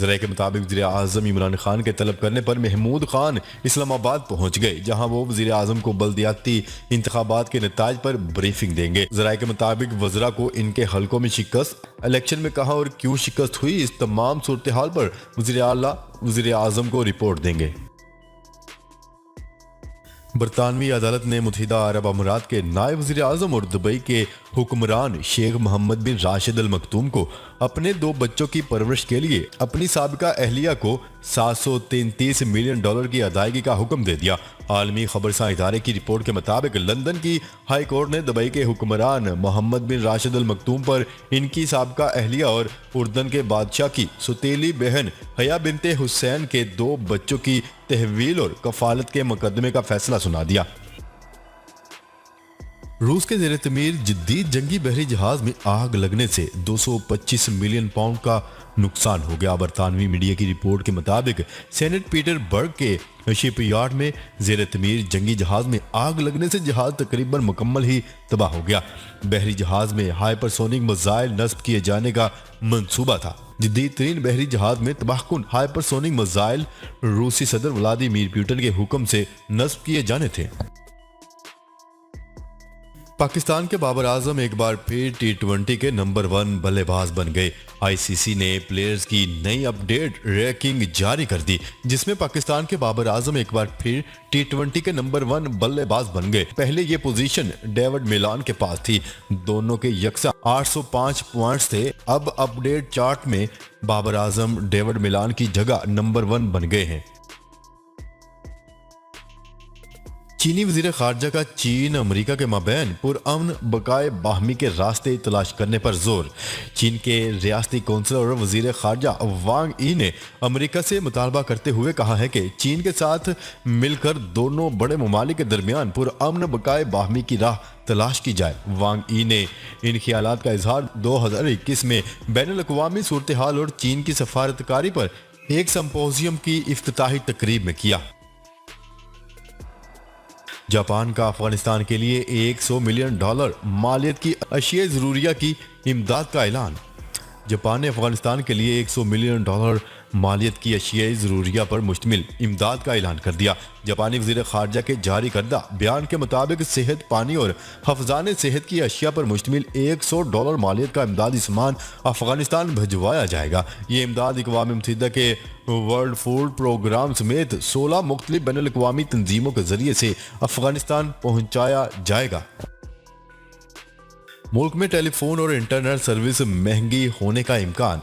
ذرائع کے مطابق وزیر اعظم عمران خان کے طلب کرنے پر محمود خان اسلام آباد پہنچ گئے، جہاں وہ وزیر اعظم کو بلدیاتی انتخابات کے نتائج پر بریفنگ دیں گے۔ ذرائع کے مطابق وزراء کو ان کے حلقوں میں شکست، الیکشن میں کہاں اور کیوں شکست ہوئی، اس تمام صورتحال پر وزیر اعظم کو رپورٹ دیں گے۔ برطانوی عدالت نے متحدہ عرب امارات کے نائب وزیر اعظم اور دبئی کے حکمران شیخ محمد بن راشد ال مکتوم کو اپنے 2 بچوں کی پرورش کے لیے اپنی سابقہ اہلیہ کو $733 ملین کی ادائیگی کا حکم دے دیا۔ عالمی خبرساں ادارے کی رپورٹ کے مطابق لندن کی ہائی کورٹ نے دبئی کے حکمران محمد بن راشد ال مکتوم پر ان کی سابقہ اہلیہ اور اردن کے بادشاہ کی سوتیلی بہن حیا بنت حسین کے 2 بچوں کی تحویل اور کفالت کے مقدمے کا فیصلہ سنا دیا۔ روس کے زیر تعمیر جدید جنگی بحری جہاز میں آگ لگنے سے 225 ملین پاؤنڈ کا نقصان ہو گیا۔ برطانوی میڈیا کی رپورٹ کے مطابق سینٹ پیٹر برگ کے شپ یارڈ میں زیر تعمیر جنگی جہاز میں آگ لگنے سے جہاز تقریباً مکمل ہی تباہ ہو گیا۔ بحری جہاز میں ہائپر سونک میزائل نصب کیے جانے کا منصوبہ تھا۔ جدید ترین بحری جہاز میں تباہ کن ہائپر سونک میزائل روسی صدر ولادیمیر پوٹن کے حکم سے نصب کیے جانے تھے۔ پاکستان کے بابر اعظم ایک بار پھر T20 کے نمبر 1 بلے باز بن گئے۔ ICC نے پلیئرز کی نئی اپ ڈیٹ رینکنگ جاری کر دی، جس میں پاکستان کے بابر اعظم ایک بار پھر T20 کے نمبر 1 بلے باز بن گئے۔ پہلے یہ پوزیشن ڈیوڈ میلان کے پاس تھی، دونوں کے یکساں 805 پوائنٹس تھے۔ اب اپ ڈیٹ چارٹ میں بابر اعظم ڈیوڈ میلان کی جگہ نمبر 1 بن گئے ہیں۔ چینی وزیر خارجہ کا چین امریکہ کے مابین پرامن بقائے باہمی کے راستے تلاش کرنے پر زور۔ چین کے ریاستی کونسلر اور وزیر خارجہ وانگ ای نے امریکہ سے مطالبہ کرتے ہوئے کہا ہے کہ چین کے ساتھ مل کر دونوں بڑے ممالک کے درمیان پرامن بقائے باہمی کی راہ تلاش کی جائے۔ وانگ ای نے ان خیالات کا اظہار 2021 میں بین الاقوامی صورتحال اور چین کی سفارتکاری پر ایک سمپوزیم کی افتتاحی تقریب میں کیا۔ جاپان کا افغانستان کے لیے $100 ملین مالیت کی اشیاء ضروریہ کی امداد کا اعلان۔ جاپان نے افغانستان کے لیے $100 ملین مالیت کی اشیاء ضروریہ پر مشتمل امداد کا اعلان کر دیا۔ جاپانی وزیر خارجہ کے جاری کردہ بیان کے مطابق صحت، پانی اور حفظان صحت کی اشیاء پر مشتمل $100 مالیت کا امدادی سامان افغانستان بھجوایا جائے گا۔ یہ امداد اقوام متحدہ کے ورلڈ فوڈ پروگرام سمیت 16 مختلف بین الاقوامی تنظیموں کے ذریعے سے افغانستان پہنچایا جائے گا۔ ملک میں ٹیلی فون اور انٹرنیٹ سروس مہنگی ہونے کا امکان۔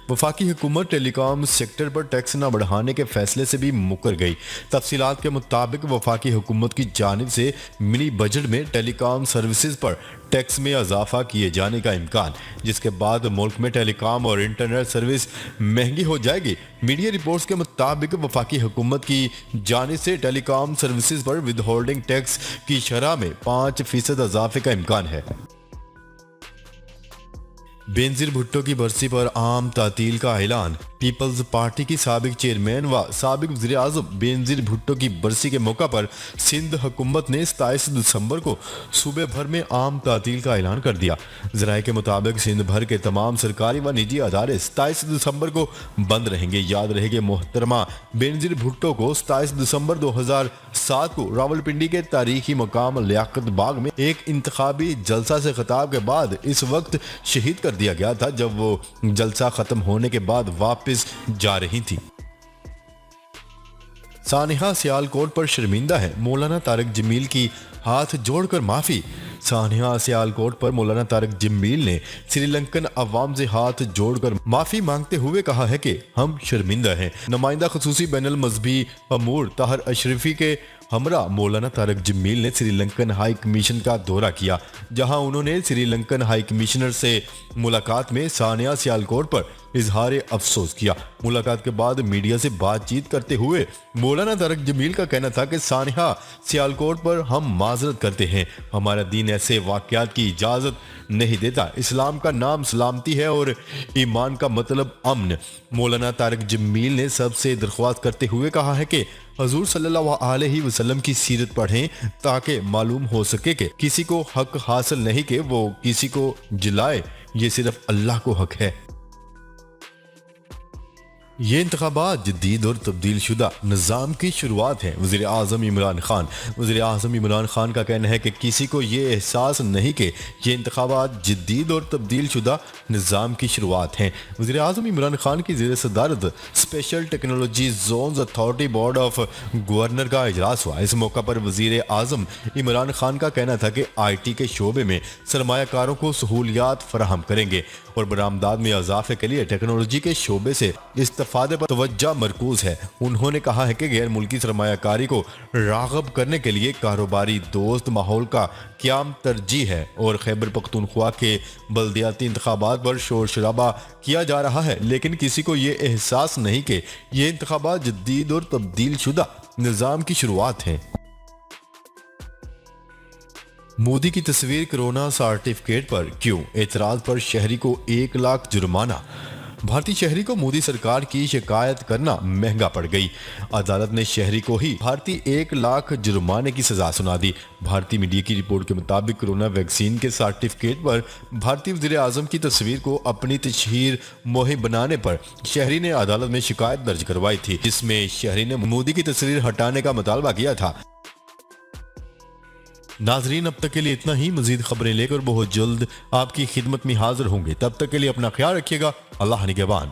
وفاقی حکومت ٹیلی کام سیکٹر پر ٹیکس نہ بڑھانے کے فیصلے سے بھی مکر گئی۔ تفصیلات کے مطابق وفاقی حکومت کی جانب سے منی بجٹ میں ٹیلی کام سروسز پر ٹیکس میں اضافہ کیے جانے کا امکان، جس کے بعد ملک میں ٹیلی کام اور انٹرنیٹ سروس مہنگی ہو جائے گی۔ میڈیا رپورٹس کے مطابق وفاقی حکومت کی جانب سے ٹیلی کام سروسز پر ود ہولڈنگ ٹیکس کی شرح میں 5% اضافے کا امکان ہے۔ بینظیر بھٹو کی برسی پر عام تعطیل کا اعلان۔ پیپلز پارٹی کی سابق چیئرمین و سابق وزیر اعظم بینظیر بھٹو کی برسی کے موقع پر سندھ حکومت نے 27 دسمبر کو صوبے بھر میں عام تعطیل کا اعلان کر دیا۔ ذرائع کے مطابق سندھ بھر کے تمام سرکاری و نجی ادارے 27 دسمبر کو بند رہیں گے۔ یاد رہے کہ محترمہ بینظیر بھٹو کو 27 دسمبر 2007 کو راولپنڈی کے تاریخی مقام لیاقت باغ میں ایک انتخابی جلسہ سے خطاب کے بعد اس وقت شہید کر دیا گیا تھا، جب وہ جلسہ ختم ہونے کے بعد واپس جا رہی تھی۔ سانحہ سیالکوٹ پر شرمندہ ہے، مولانا طارق جمیل کی ہاتھ جوڑ کر معافی۔ سانحہ سیالکوٹ پر مولانا طارق جمیل نے سری لنکن عوام سے ہاتھ جوڑ کر معافی مانگتے ہوئے کہا ہے کہ ہم شرمندہ ہیں۔ نمائندہ خصوصی بین المذہبی امور طاہر اشرفی کے ہمراہ مولانا طارق جمیل نے سری لنکن ہائی کمیشن کا دورہ کیا، جہاں انہوں نے سری لنکن ہائی کمشنر سے ملاقات میں سانحہ سیالکوٹ پر اظہار افسوس کیا۔ ملاقات کے بعد میڈیا سے بات چیت کرتے ہوئے مولانا طارق جمیل کا کہنا تھا کہ سانحہ سیالکوٹ پر ہم معذرت کرتے ہیں، ہمارا دین ایسے واقعات کی اجازت نہیں دیتا۔ اسلام کا نام سلامتی ہے اور ایمان کا مطلب امن۔ مولانا طارق جمیل نے سب سے درخواست کرتے ہوئے کہا ہے کہ حضور صلی اللہ علیہ وسلم کی سیرت پڑھیں تاکہ معلوم ہو سکے کہ کسی کو حق حاصل نہیں کہ وہ کسی کو جلائے، یہ صرف اللہ کو حق ہے۔ یہ انتخابات جدید اور تبدیل شدہ نظام کی شروعات ہیں۔ وزیر اعظم عمران خان کا کہنا ہے کہ کسی کو یہ احساس نہیں کہ یہ انتخابات جدید اور تبدیل شدہ نظام کی شروعات ہیں۔ وزیر اعظم عمران خان کی زیر صدارت special technology zones authority board of governor کا اجلاس ہوا۔ اس موقع پر وزیر اعظم عمران خان کا کہنا تھا کہ آئی ٹی کے شعبے میں سرمایہ کاروں کو سہولیات فراہم کریں گے اور برآمدات میں اضافے کے لیے ٹیکنالوجی کے شعبے سے استفادے پر توجہ مرکوز ہے۔ انہوں نے کہا ہے کہ غیر ملکی سرمایہ کاری کو راغب کرنے کے لیے کاروباری دوست ماحول کا قیام ترجیح ہے اور خیبر پختونخوا کے بلدیاتی انتخابات پر شور شرابہ کیا جا رہا ہے، لیکن کسی کو یہ احساس نہیں کہ یہ انتخابات جدید اور تبدیل شدہ نظام کی شروعات ہیں۔ مودی کی تصویر کرونا سرٹیفکیٹ پر کیوں؟ اعتراض پر شہری کو 1 لاکھ جرمانہ۔ بھارتی شہری کو مودی سرکار کی شکایت کرنا مہنگا پڑ گئی۔ عدالت نے شہری کو ہی بھارتی 1 لاکھ جرمانے کی سزا سنا دی۔ بھارتی میڈیا کی رپورٹ کے مطابق کرونا ویکسین کے سرٹیفکیٹ پر بھارتی وزیر اعظم کی تصویر کو اپنی تشہیر مہم بنانے پر شہری نے عدالت میں شکایت درج کروائی تھی، جس میں شہری نے مودی کی تصویر ہٹانے کا مطالبہ کیا تھا۔ ناظرین، اب تک کے لیے اتنا ہی۔ مزید خبریں لے کر بہت جلد آپ کی خدمت میں حاضر ہوں گے۔ تب تک کے لیے اپنا خیال رکھیے گا۔ اللہ نگہبان۔